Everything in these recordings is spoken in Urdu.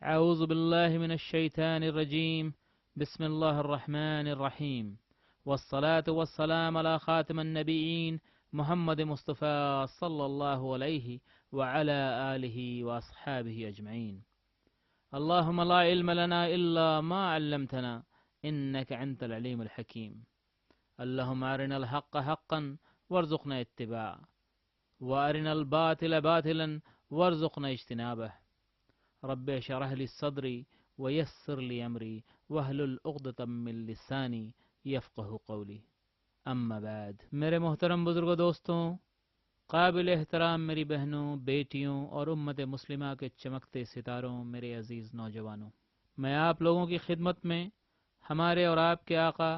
أعوذ بالله من الشيطان الرجيم بسم الله الرحمن الرحيم والصلاة والسلام على خاتم النبيين محمد مصطفى صلى الله عليه وعلى آله وأصحابه أجمعين. اللهم لا علم لنا إلا ما علمتنا إنك أنت العليم الحكيم. اللهم أرنا الحق حقا وارزقنا اتباعه وأرنا الباطل باطلا وارزقنا اجتنابه. رب اشرح لي صدری ويسر لي امری واحلل عقدۃ من لسانی یفقہوا قولی. اما بعد، میرے محترم بزرگوں، دوستوں، قابل احترام میری بہنوں، بیٹیوں اور امت مسلمہ کے چمکتے ستاروں، میرے عزیز نوجوانوں، میں آپ لوگوں کی خدمت میں ہمارے اور آپ کے آقا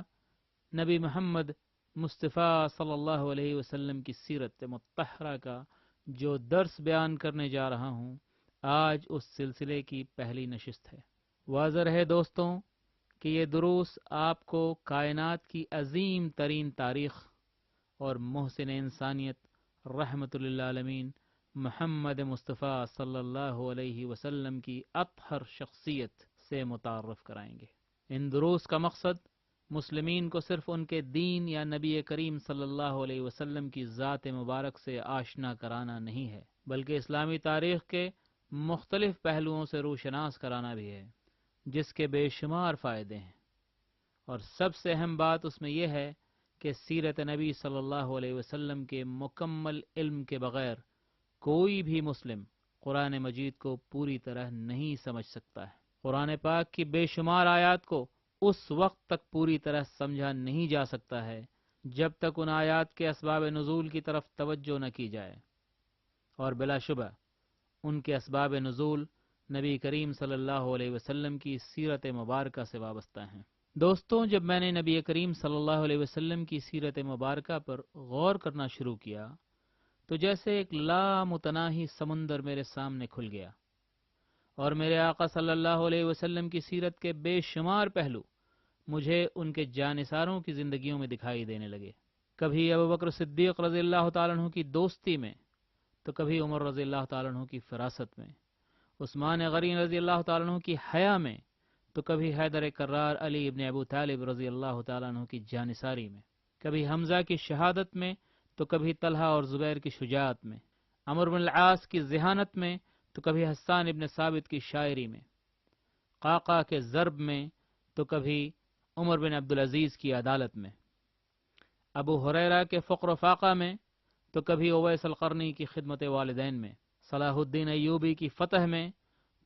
نبی محمد مصطفیٰ صلی اللہ علیہ وسلم کی سیرت مطہرہ کا جو درس بیان کرنے جا رہا ہوں، آج اس سلسلے کی پہلی نشست ہے. واضح رہے دوستوں کہ یہ دروس آپ کو کائنات کی عظیم ترین تاریخ اور محسن انسانیت رحمت للعالمین محمد مصطفیٰ صلی اللہ علیہ وسلم کی اطہر شخصیت سے متعارف کرائیں گے. ان دروس کا مقصد مسلمین کو صرف ان کے دین یا نبی کریم صلی اللہ علیہ وسلم کی ذات مبارک سے آشنا کرانا نہیں ہے، بلکہ اسلامی تاریخ کے مختلف پہلوؤں سے روشناس کرانا بھی ہے، جس کے بے شمار فائدے ہیں. اور سب سے اہم بات اس میں یہ ہے کہ سیرت نبی صلی اللہ علیہ وسلم کے مکمل علم کے بغیر کوئی بھی مسلم قرآن مجید کو پوری طرح نہیں سمجھ سکتا ہے. قرآن پاک کی بے شمار آیات کو اس وقت تک پوری طرح سمجھا نہیں جا سکتا ہے جب تک ان آیات کے اسباب نزول کی طرف توجہ نہ کی جائے، اور بلا شبہ ان کے اسباب نزول نبی کریم صلی اللہ علیہ وسلم کی سیرت مبارکہ سے وابستہ ہیں. دوستوں، جب میں نے نبی کریم صلی اللہ علیہ وسلم کی سیرت مبارکہ پر غور کرنا شروع کیا تو جیسے ایک لامتناہی سمندر میرے سامنے کھل گیا، اور میرے آقا صلی اللہ علیہ وسلم کی سیرت کے بے شمار پہلو مجھے ان کے جانثاروں کی زندگیوں میں دکھائی دینے لگے. کبھی ابوبکر صدیق رضی اللہ تعالیٰ عنہ کی دوستی میں، تو کبھی عمر رضی اللہ تعالیٰ عنہ کی فراست میں، عثمان غنی رضی اللہ تعالیٰ عنہ کی حیا میں، تو کبھی حیدر کرار علی ابن ابو طالب رضی اللہ تعالیٰ عنہ کی جانثاری میں، کبھی حمزہ کی شہادت میں، تو کبھی طلحہ اور زبیر کی شجاعت میں، عمرو بن العاص کی ذہانت میں، تو کبھی حسان ابن ثابت کی شاعری میں، قعقاع کے ضرب میں، تو کبھی عمر بن عبدالعزیز کی عدالت میں، ابو ہریرہ کے فقر و فاقہ میں، تو کبھی اویس القرنی کی خدمت والدین میں، صلاح الدین ایوبی کی فتح میں،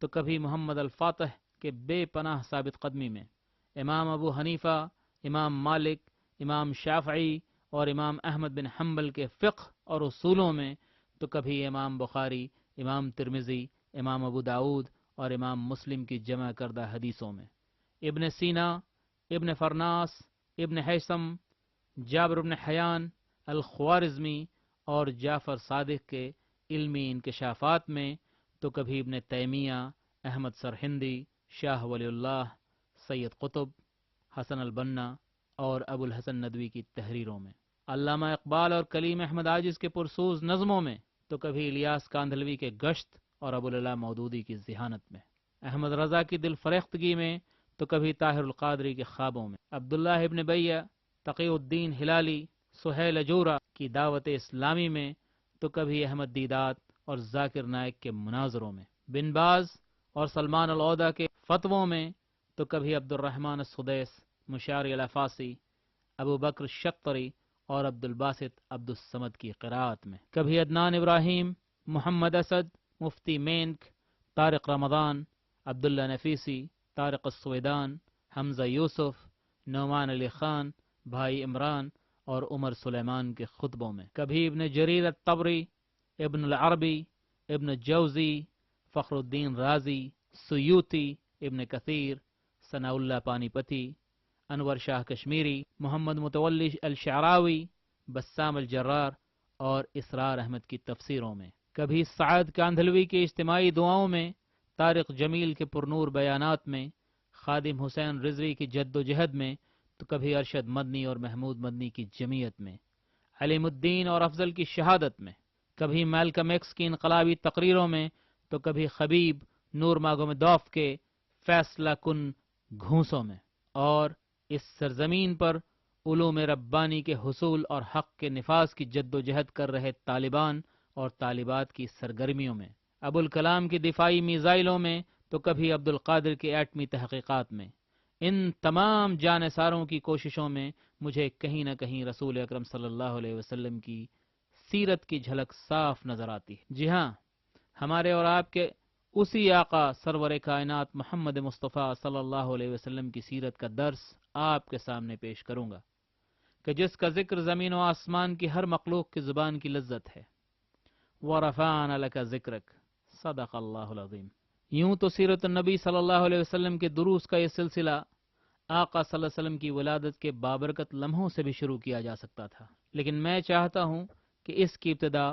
تو کبھی محمد الفاتح کے بے پناہ ثابت قدمی میں، امام ابو حنیفہ، امام مالک، امام شافعی اور امام احمد بن حنبل کے فقہ اور اصولوں میں، تو کبھی امام بخاری، امام ترمذی، امام ابو داود اور امام مسلم کی جمع کردہ حدیثوں میں، ابن سینا، ابن فرناس، ابن حیثم، جابر بن حیان الخوارزمی اور جعفر صادق کے علمی انکشافات میں، تو کبھی ابن تیمیہ، احمد سرہندی، شاہ ولی اللہ، سید قطب، حسن البنا اور ابو الحسن ندوی کی تحریروں میں، علامہ اقبال اور کلیم احمد عاجز کے پرسوز نظموں میں، تو کبھی الیاس کاندھلوی کے گشت اور ابوالعلا مودودی کی ذہانت میں، احمد رضا کی دل فریختگی میں، تو کبھی طاہر القادری کے خوابوں میں، عبداللہ ابن بیہ، تقی الدین ہلالی، سہیل اجورہ کی دعوت اسلامی میں، تو کبھی احمد دیدات اور ذاکر نائک کے مناظروں میں، بن باز اور سلمان العودہ کے فتووں میں، تو کبھی عبد الرحمن السدیس، مشاری الافاسی، ابو بکر شقری اور عبد الباسط عبد الصمد کی قراءت میں، کبھی عدنان ابراہیم، محمد اسد، مفتی مینک، طارق رمضان، عبداللہ نفیسی، طارق السویدان، حمزہ یوسف، نعمان علی خان، بھائی عمران اور عمر سلیمان کے خطبوں میں، کبھی ابن جریر الطبری، ابن العربی، ابن جوزی، فخر الدین رازی، سیوطی، ابن کثیر، ثناء اللہ پانی پتی، انور شاہ کشمیری، محمد متولی الشعراوی، بسام الجرار اور اسرار احمد کی تفسیروں میں، کبھی سعد کاندھلوی کی اجتماعی دعاؤں میں، طارق جمیل کے پرنور بیانات میں، خادم حسین رضوی کی جد و جہد میں، تو کبھی ارشد مدنی اور محمود مدنی کی جمعیت میں، علیم الدین اور افضل کی شہادت میں، کبھی میلکم ایکس کی انقلابی تقریروں میں، تو کبھی خبیب، نور ماگومدوف کے فیصلہ کن گھونسوں میں، اور اس سرزمین پر علوم ربانی کے حصول اور حق کے نفاذ کی جد و جہد کر رہے طالبان اور طالبات کی سرگرمیوں میں، ابوالکلام کی دفاعی میزائلوں میں، تو کبھی عبدالقادر کی ایٹمی تحقیقات میں، ان تمام جانثاروں کی کوششوں میں مجھے کہیں نہ کہیں رسول اکرم صلی اللہ علیہ وسلم کی سیرت کی جھلک صاف نظر آتی ہے۔ جی ہاں، ہمارے اور آپ کے اسی آقا سرور کائنات محمد مصطفیٰ صلی اللہ علیہ وسلم کی سیرت کا درس آپ کے سامنے پیش کروں گا، کہ جس کا ذکر زمین و آسمان کی ہر مخلوق کی زبان کی لذت ہے۔ وَرَفَعْنَا لَكَ ذِكْرَكَ، صدق اللہ العظیم۔ یوں تو سیرت النبی صلی اللہ علیہ وسلم کے دروس کا یہ سلسلہ آقا صلی اللہ علیہ وسلم کی ولادت کے بابرکت لمحوں سے بھی شروع کیا جا سکتا تھا، لیکن میں چاہتا ہوں کہ اس کی ابتدا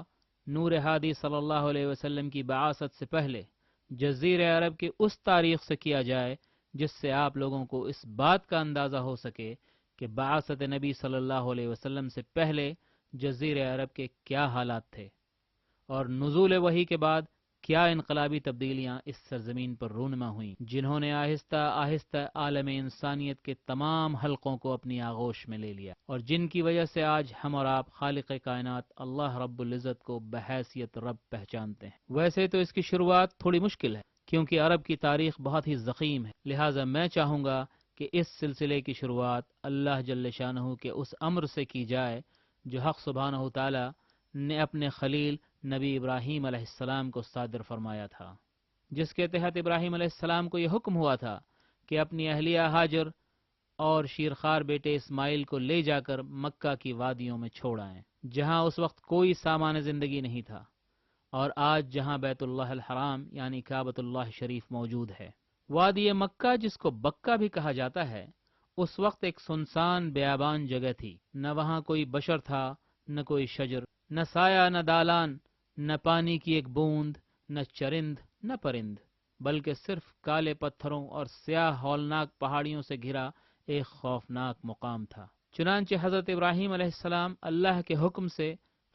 نور ہادی صلی اللہ علیہ وسلم کی بعثت سے پہلے جزیرہ عرب کی اس تاریخ سے کیا جائے جس سے آپ لوگوں کو اس بات کا اندازہ ہو سکے کہ بعثت نبی صلی اللہ علیہ وسلم سے پہلے جزیرہ عرب کے کیا حالات تھے، اور نزول وحی کے بعد کیا انقلابی تبدیلیاں اس سرزمین پر رونما ہوئیں، جنہوں نے آہستہ آہستہ عالم انسانیت کے تمام حلقوں کو اپنی آغوش میں لے لیا، اور جن کی وجہ سے آج ہم اور آپ خالق کائنات اللہ رب العزت کو بحیثیت رب پہچانتے ہیں۔ ویسے تو اس کی شروعات تھوڑی مشکل ہے، کیونکہ عرب کی تاریخ بہت ہی ضخیم ہے، لہٰذا میں چاہوں گا کہ اس سلسلے کی شروعات اللہ جل شانہ کے اس امر سے کی جائے جو حق سبحانہ تعالی نے اپنے خلیل نبی ابراہیم علیہ السلام کو صادر فرمایا تھا، جس کے تحت ابراہیم علیہ السلام کو یہ حکم ہوا تھا کہ اپنی اہلیہ ہاجر اور شیرخوار بیٹے اسماعیل کو لے جا کر مکہ کی وادیوں میں چھوڑ آئیں، جہاں اس وقت کوئی سامان زندگی نہیں تھا، اور آج جہاں بیت اللہ الحرام یعنی کعبۃ اللہ شریف موجود ہے۔ وادی مکہ، جس کو بکہ بھی کہا جاتا ہے، اس وقت ایک سنسان بیابان جگہ تھی، نہ وہاں کوئی بشر تھا، نہ کوئی شجر، نہ سایہ، نہ دالان، نہ پانی کی ایک بوند، نہ چرند، نہ پرند، بلکہ صرف کالے پتھروں اور سیاہ ہولناک پہاڑیوں سے گھرا ایک خوفناک مقام تھا۔ چنانچہ حضرت ابراہیم علیہ السلام اللہ کے حکم سے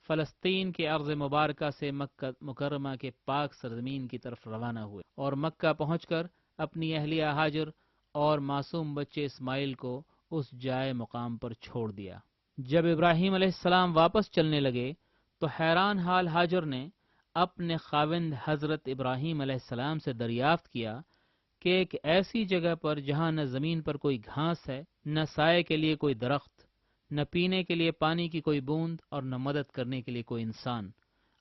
فلسطین کے ارض مبارکہ سے مکہ مکرمہ کے پاک سرزمین کی طرف روانہ ہوئے، اور مکہ پہنچ کر اپنی اہلیہ ہاجر اور معصوم بچے اسماعیل کو اس جائے مقام پر چھوڑ دیا۔ جب ابراہیم علیہ السلام واپس چلنے لگے تو حیران حال ہاجر نے اپنے خاوند حضرت ابراہیم علیہ السلام سے دریافت کیا کہ ایک ایسی جگہ پر جہاں نہ زمین پر کوئی گھاس ہے، نہ سائے کے لیے کوئی درخت، نہ پینے کے لیے پانی کی کوئی بوند، اور نہ مدد کرنے کے لیے کوئی انسان،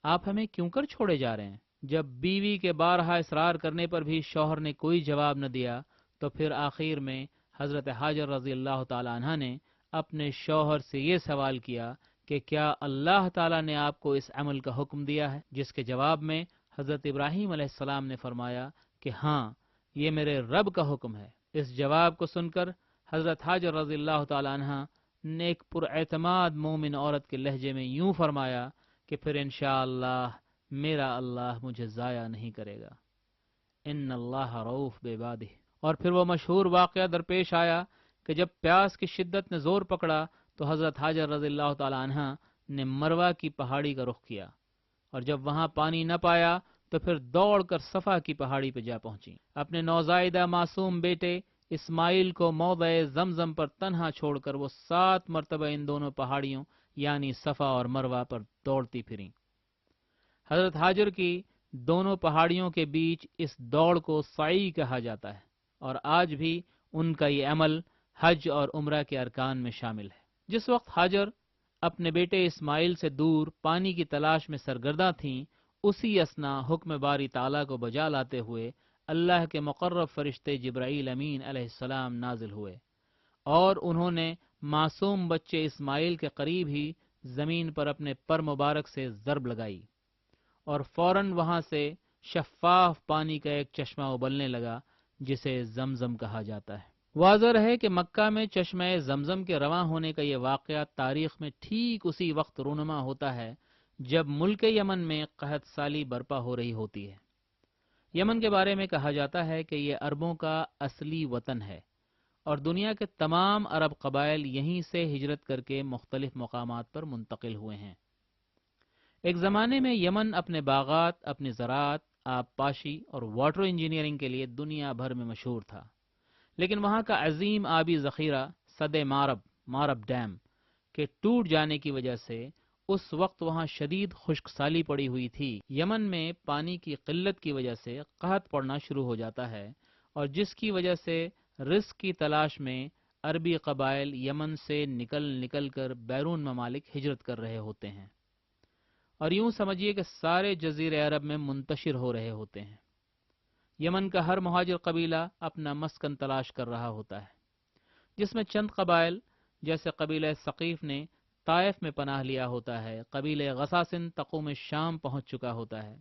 آپ ہمیں کیوں کر چھوڑے جا رہے ہیں؟ جب بیوی کے بارہا اصرار کرنے پر بھی شوہر نے کوئی جواب نہ دیا تو پھر آخر میں حضرت ہاجر رضی اللہ تعالی عنہ نے اپنے شوہر سے یہ سوال کیا کہ کیا اللہ تعالیٰ نے آپ کو اس عمل کا حکم دیا ہے؟ جس کے جواب میں حضرت ابراہیم علیہ السلام نے فرمایا کہ ہاں، یہ میرے رب کا حکم ہے۔ اس جواب کو سن کر حضرت ہاجر رضی اللہ تعالی عنہ نے ایک پراعتماد مومن عورت کے لہجے میں یوں فرمایا کہ پھر انشاءاللہ میرا اللہ مجھے ضائع نہیں کرے گا، ان اللہ رؤوف بعبادہ۔ اور پھر وہ مشہور واقعہ درپیش آیا کہ جب پیاس کی شدت نے زور پکڑا تو حضرت ہاجر رضی اللہ تعالی عنہ نے مروہ کی پہاڑی کا رخ کیا، اور جب وہاں پانی نہ پایا تو پھر دوڑ کر صفا کی پہاڑی پہ جا پہنچی۔ اپنے نوزائیدہ معصوم بیٹے اسماعیل کو موضع زمزم پر تنہا چھوڑ کر وہ 7 مرتبہ ان دونوں پہاڑیوں یعنی صفا اور مروہ پر دوڑتی پھریں۔ حضرت ہاجر کی دونوں پہاڑیوں کے بیچ اس دوڑ کو سعی کہا جاتا ہے، اور آج بھی ان کا یہ عمل حج اور عمرہ کے ارکان میں شامل ہے۔ جس وقت ہاجر اپنے بیٹے اسماعیل سے دور پانی کی تلاش میں سرگرداں تھیں، اسی اثنا حکم باری تعالیٰ کو بجا لاتے ہوئے اللہ کے مقرب فرشتے جبرائیل امین علیہ السلام نازل ہوئے، اور انہوں نے معصوم بچے اسماعیل کے قریب ہی زمین پر اپنے پر مبارک سے ضرب لگائی، اور فوراً وہاں سے شفاف پانی کا ایک چشمہ ابلنے لگا جسے زمزم کہا جاتا ہے۔ واضح رہے کہ مکہ میں چشمہ زمزم کے رواں ہونے کا یہ واقعہ تاریخ میں ٹھیک اسی وقت رونما ہوتا ہے جب ملک یمن میں قحط سالی برپا ہو رہی ہوتی ہے۔ یمن کے بارے میں کہا جاتا ہے کہ یہ عربوں کا اصلی وطن ہے، اور دنیا کے تمام عرب قبائل یہیں سے ہجرت کر کے مختلف مقامات پر منتقل ہوئے ہیں۔ ایک زمانے میں یمن اپنے باغات، اپنی زراعت، آبپاشی اور واٹر انجینئرنگ کے لیے دنیا بھر میں مشہور تھا، لیکن وہاں کا عظیم آبی ذخیرہ سد مارب ڈیم کے ٹوٹ جانے کی وجہ سے اس وقت وہاں شدید خشک سالی پڑی ہوئی تھی۔ یمن میں پانی کی قلت کی وجہ سے قحط پڑنا شروع ہو جاتا ہے، اور جس کی وجہ سے رزق کی تلاش میں عربی قبائل یمن سے نکل کر بیرون ممالک ہجرت کر رہے ہوتے ہیں، اور یوں سمجھیے کہ سارے جزیرے عرب میں منتشر ہو رہے ہوتے ہیں۔ یمن کا ہر مہاجر قبیلہ اپنا مسکن تلاش کر رہا ہوتا ہے، جس میں چند قبائل جیسے قبیلہ ثقیف نے طائف میں پناہ لیا ہوتا ہے، قبیلہ غساسن تقوم شام پہنچ چکا ہوتا ہے،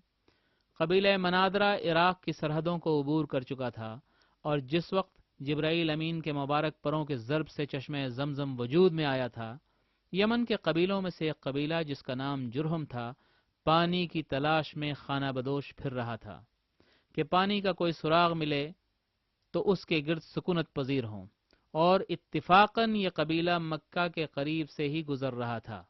قبیلہ منادرہ عراق کی سرحدوں کو عبور کر چکا تھا، اور جس وقت جبرائیل امین کے مبارک پروں کے ضرب سے چشمہ زمزم وجود میں آیا تھا، یمن کے قبیلوں میں سے ایک قبیلہ جس کا نام جرہم تھا، پانی کی تلاش میں خانہ بدوش پھر رہا تھا کہ پانی کا کوئی سراغ ملے تو اس کے گرد سکونت پذیر ہوں، اور اتفاقاً یہ قبیلہ مکہ کے قریب سے ہی گزر رہا تھا،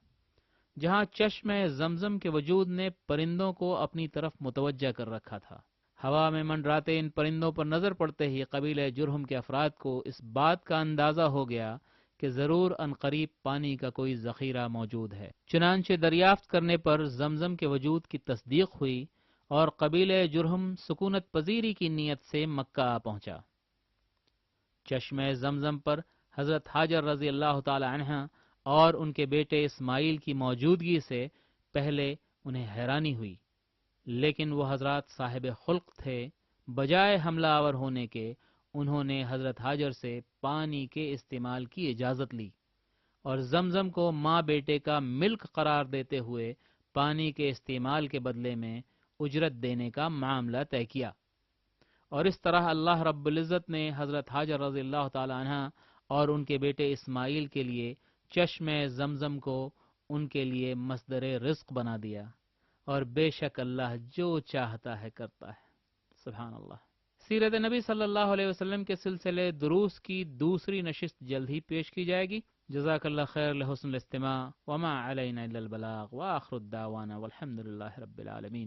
جہاں چشمہ زمزم کے وجود نے پرندوں کو اپنی طرف متوجہ کر رکھا تھا۔ ہوا میں منڈراتے ان پرندوں پر نظر پڑتے ہی قبیلہ جرہم کے افراد کو اس بات کا اندازہ ہو گیا کہ ضرور عنقریب پانی کا کوئی ذخیرہ موجود ہے۔ چنانچہ دریافت کرنے پر زمزم کے وجود کی تصدیق ہوئی، اور قبیلہ جرہم سکونت پذیری کی نیت سے مکہ آ پہنچا۔ چشمہ زمزم پر حضرت حاجر رضی اللہ تعالی عنہ اور ان کے بیٹے اسماعیل کی موجودگی سے پہلے انہیں حیرانی ہوئی، لیکن وہ حضرات صاحب خلق تھے، بجائے حملہ آور ہونے کے انہوں نے حضرت حاجر سے پانی کے استعمال کی اجازت لی، اور زمزم کو ماں بیٹے کا ملک قرار دیتے ہوئے پانی کے استعمال کے بدلے میں اجرت دینے کا معاملہ طے کیا، اور اس طرح اللہ رب العزت نے حضرت حاجر رضی اللہ تعالی عنہ اور ان کے بیٹے اسماعیل کے لیے چشمہ زمزم کو ان کے لیے مصدر رزق بنا دیا، اور بے شک اللہ جو چاہتا ہے کرتا ہے۔ سبحان اللہ۔ سیرت نبی صلی اللہ علیہ وسلم کے سلسلے دروس کی دوسری نشست جلد ہی پیش کی جائے گی۔ جزاک اللہ خیر لحسن الاستماع، وما علینا الا البلاغ، وآخر الدعوانا والحمد للہ رب العالمین۔